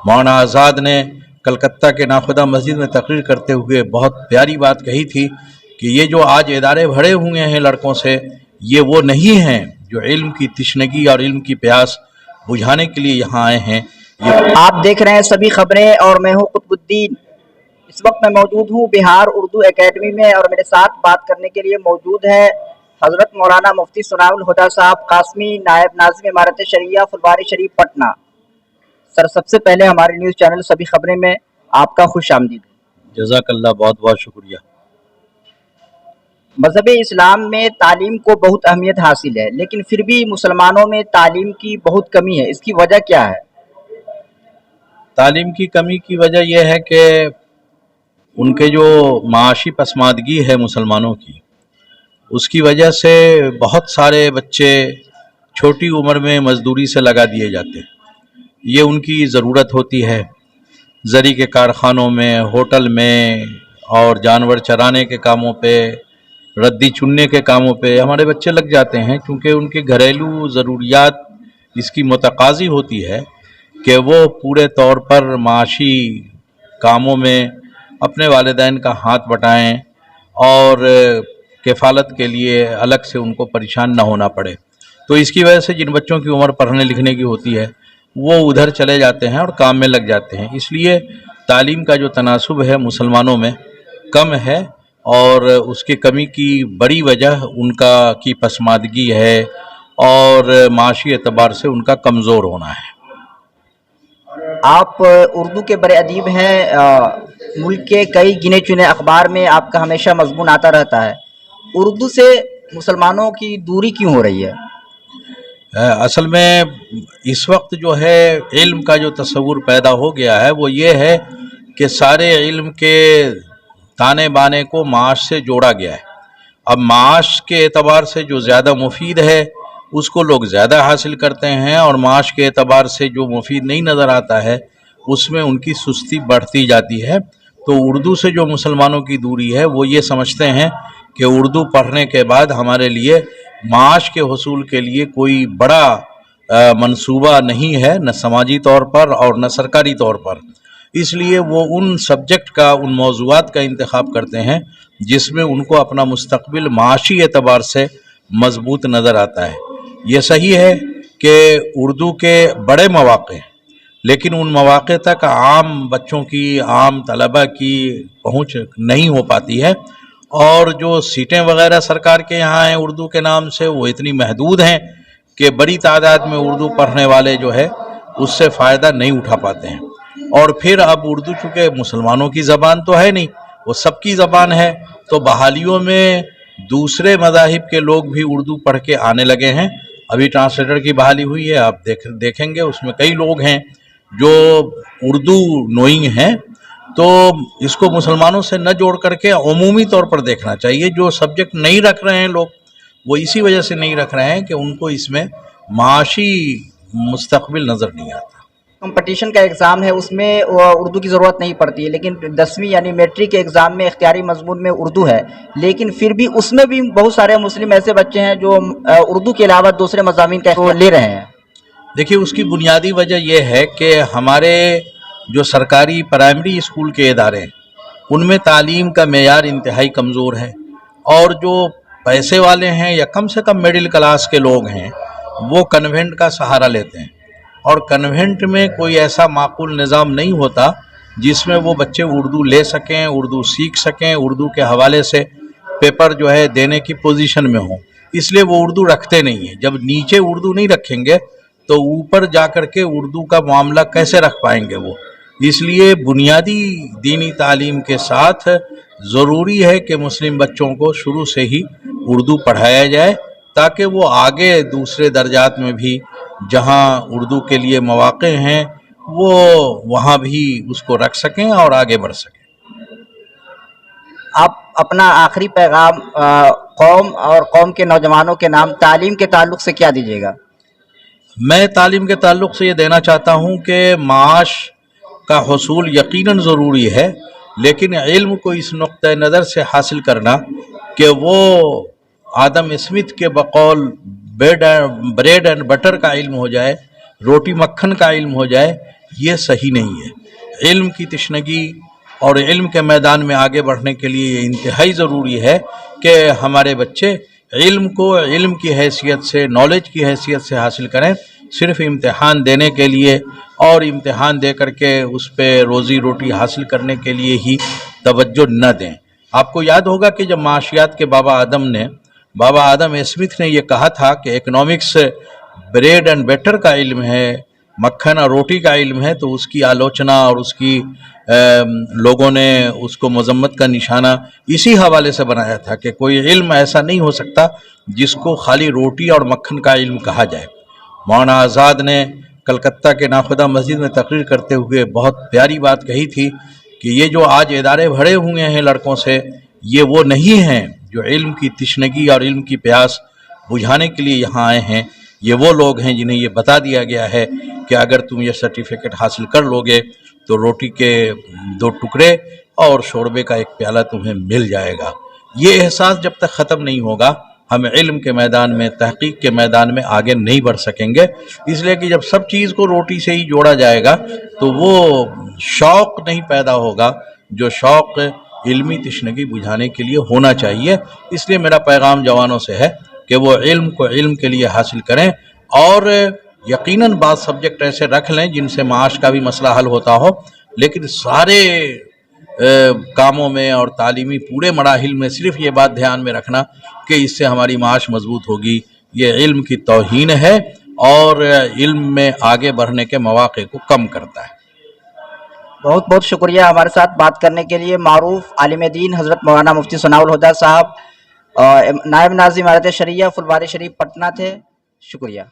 مولانا آزاد نے کلکتہ کے ناخدا مسجد میں تقریر کرتے ہوئے بہت پیاری بات کہی تھی کہ یہ جو آج ادارے بھرے ہوئے ہیں لڑکوں سے، یہ وہ نہیں ہیں جو علم کی تشنگی اور علم کی پیاس بجھانے کے لیے یہاں آئے ہیں۔ آپ دیکھ رہے ہیں سبھی خبریں اور میں ہوں قطب الدین۔ اس وقت میں موجود ہوں بہار اردو اکیڈمی میں اور میرے ساتھ بات کرنے کے لیے موجود ہے حضرت مولانا مفتی ثناء الہدیٰ صاحب قاسمی، نائب ناظم امارت شریعہ فلواری شریف پٹنہ۔ سر، سب سے پہلے ہمارے نیوز چینل سبھی خبریں میں آپ کا خوش آمدید ہے۔ جزاک اللہ، بہت بہت شکریہ۔ مذہب اسلام میں تعلیم کو بہت اہمیت حاصل ہے، لیکن پھر بھی مسلمانوں میں تعلیم کی بہت کمی ہے، اس کی وجہ کیا ہے؟ تعلیم کی کمی کی وجہ یہ ہے کہ ان کے جو معاشی پسماندگی ہے مسلمانوں کی، اس کی وجہ سے بہت سارے بچے چھوٹی عمر میں مزدوری سے لگا دیے جاتے ہیں۔ یہ ان کی ضرورت ہوتی ہے، زری کے کارخانوں میں، ہوٹل میں اور جانور چرانے کے کاموں پہ، ردی چننے کے کاموں پہ ہمارے بچے لگ جاتے ہیں، کیونکہ ان کے گھریلو ضروریات اس کی متقاضی ہوتی ہے کہ وہ پورے طور پر معاشی کاموں میں اپنے والدین کا ہاتھ بٹائیں اور کفالت کے لیے الگ سے ان کو پریشان نہ ہونا پڑے۔ تو اس کی وجہ سے جن بچوں کی عمر پڑھنے لکھنے کی ہوتی ہے وہ ادھر چلے جاتے ہیں اور کام میں لگ جاتے ہیں۔ اس لیے تعلیم کا جو تناسب ہے مسلمانوں میں کم ہے، اور اس کی کمی کی بڑی وجہ ان کی پسماندگی ہے اور معاشی اعتبار سے ان کا کمزور ہونا ہے۔ آپ اردو کے بڑے ادیب ہیں، ملک کے کئی گنے چنے اخبار میں آپ کا ہمیشہ مضمون آتا رہتا ہے۔ اردو سے مسلمانوں کی دوری کیوں ہو رہی ہے؟ اصل میں اس وقت جو ہے علم کا جو تصور پیدا ہو گیا ہے وہ یہ ہے کہ سارے علم کے تانے بانے کو معاش سے جوڑا گیا ہے۔ اب معاش کے اعتبار سے جو زیادہ مفید ہے اس کو لوگ زیادہ حاصل کرتے ہیں، اور معاش کے اعتبار سے جو مفید نہیں نظر آتا ہے اس میں ان کی سستی بڑھتی جاتی ہے۔ تو اردو سے جو مسلمانوں کی دوری ہے وہ یہ سمجھتے ہیں کہ اردو پڑھنے کے بعد ہمارے لیے معاش کے حصول کے لیے کوئی بڑا منصوبہ نہیں ہے، نہ سماجی طور پر اور نہ سرکاری طور پر۔ اس لیے وہ ان سبجیکٹ کا، ان موضوعات کا انتخاب کرتے ہیں جس میں ان کو اپنا مستقبل معاشی اعتبار سے مضبوط نظر آتا ہے۔ یہ صحیح ہے کہ اردو کے بڑے مواقع ہیں، لیکن ان مواقع تک عام بچوں کی، عام طلبہ کی پہنچ نہیں ہو پاتی ہے، اور جو سیٹیں وغیرہ سرکار کے یہاں ہیں اردو کے نام سے وہ اتنی محدود ہیں کہ بڑی تعداد میں اردو پڑھنے والے جو ہے اس سے فائدہ نہیں اٹھا پاتے ہیں۔ اور پھر اب اردو چونکہ مسلمانوں کی زبان تو ہے نہیں، وہ سب کی زبان ہے، تو بحالیوں میں دوسرے مذاہب کے لوگ بھی اردو پڑھ کے آنے لگے ہیں۔ ابھی ٹرانسلیٹر کی بحالی ہوئی ہے، آپ دیکھیں گے اس میں کئی لوگ ہیں جو اردو نوئنگ ہیں۔ تو اس کو مسلمانوں سے نہ جوڑ کر کے عمومی طور پر دیکھنا چاہیے۔ جو سبجیکٹ نہیں رکھ رہے ہیں لوگ وہ اسی وجہ سے نہیں رکھ رہے ہیں کہ ان کو اس میں معاشی مستقبل نظر نہیں آتا۔ کمپٹیشن کا ایگزام ہے، اس میں اردو کی ضرورت نہیں پڑتی ہے، لیکن 10ویں یعنی میٹرک کے ایگزام میں اختیاری مضمون میں اردو ہے، لیکن پھر بھی اس میں بھی بہت سارے مسلم ایسے بچے ہیں جو اردو کے علاوہ دوسرے مضامین کا لے رہے ہیں۔ دیکھیے، اس کی بنیادی وجہ یہ ہے کہ ہمارے جو سرکاری پرائمری اسکول کے ادارے ہیں ان میں تعلیم کا معیار انتہائی کمزور ہے، اور جو پیسے والے ہیں یا کم سے کم میڈل کلاس کے لوگ ہیں وہ کنوینٹ کا سہارا لیتے ہیں، اور کنوینٹ میں کوئی ایسا معقول نظام نہیں ہوتا جس میں وہ بچے اردو لے سکیں، اردو سیکھ سکیں، اردو کے حوالے سے پیپر جو ہے دینے کی پوزیشن میں ہوں۔ اس لیے وہ اردو رکھتے نہیں ہیں۔ جب نیچے اردو نہیں رکھیں گے تو اوپر جا کر کے اردو کا معاملہ کیسے رکھ پائیں گے وہ؟ اس لیے بنیادی دینی تعلیم کے ساتھ ضروری ہے کہ مسلم بچوں کو شروع سے ہی اردو پڑھایا جائے، تاکہ وہ آگے دوسرے درجات میں بھی جہاں اردو کے لیے مواقع ہیں وہ وہاں بھی اس کو رکھ سکیں اور آگے بڑھ سکیں۔ آپ اپنا آخری پیغام قوم اور قوم کے نوجوانوں کے نام تعلیم کے تعلق سے کیا دیجیے گا؟ میں تعلیم کے تعلق سے یہ دینا چاہتا ہوں کہ معاش کا حصول یقیناً ضروری ہے، لیکن علم کو اس نقطۂ نظر سے حاصل کرنا کہ وہ آدم اسمتھ کے بقول بریڈ اینڈ بٹر کا علم ہو جائے، روٹی مکھن کا علم ہو جائے، یہ صحیح نہیں ہے۔ علم کی تشنگی اور علم کے میدان میں آگے بڑھنے کے لیے یہ انتہائی ضروری ہے کہ ہمارے بچے علم کو علم کی حیثیت سے، نالج کی حیثیت سے حاصل کریں، صرف امتحان دینے کے لیے اور امتحان دے کر کے اس پہ روزی روٹی حاصل کرنے کے لیے ہی توجہ نہ دیں۔ آپ کو یاد ہوگا کہ جب معاشیات کے بابا آدم اسمتھ نے یہ کہا تھا کہ اکنامکس بریڈ اینڈ بیٹر کا علم ہے، مکھن اور روٹی کا علم ہے، تو اس کی آلوچنا اور اس کی لوگوں نے اس کو مذمت کا نشانہ اسی حوالے سے بنایا تھا کہ کوئی علم ایسا نہیں ہو سکتا جس کو خالی روٹی اور مکھن کا علم کہا جائے۔ مولانا آزاد نے کلکتہ کے ناخدا مسجد میں تقریر کرتے ہوئے بہت پیاری بات کہی تھی کہ یہ جو آج ادارے بھرے ہوئے ہیں لڑکوں سے، یہ وہ نہیں ہیں جو علم کی تشنگی اور علم کی پیاس بجھانے کے لیے یہاں آئے ہیں، یہ وہ لوگ ہیں جنہیں یہ بتا دیا گیا ہے کہ اگر تم یہ سرٹیفکیٹ حاصل کر لو گے تو روٹی کے 2 ٹکڑے اور شوربے کا 1 پیالہ تمہیں مل جائے گا۔ یہ احساس جب تک ختم نہیں ہوگا ہم علم کے میدان میں، تحقیق کے میدان میں آگے نہیں بڑھ سکیں گے، اس لیے کہ جب سب چیز کو روٹی سے ہی جوڑا جائے گا تو وہ شوق نہیں پیدا ہوگا جو شوق علمی تشنگی بجھانے کے لیے ہونا چاہیے۔ اس لیے میرا پیغام جوانوں سے ہے کہ وہ علم کو علم کے لیے حاصل کریں، اور یقیناً بعض سبجیکٹ ایسے رکھ لیں جن سے معاش کا بھی مسئلہ حل ہوتا ہو، لیکن سارے کاموں میں اور تعلیمی پورے مراحل میں صرف یہ بات دھیان میں رکھنا کہ اس سے ہماری معاش مضبوط ہوگی، یہ علم کی توہین ہے اور علم میں آگے بڑھنے کے مواقع کو کم کرتا ہے۔ بہت بہت شکریہ ہمارے ساتھ بات کرنے کے لیے معروف عالم دین حضرت مولانا مفتی ثناء الہدیٰ صاحب، نائب ناظم عدالت شرعیہ فلواری شریف پٹنہ تھے۔ شکریہ۔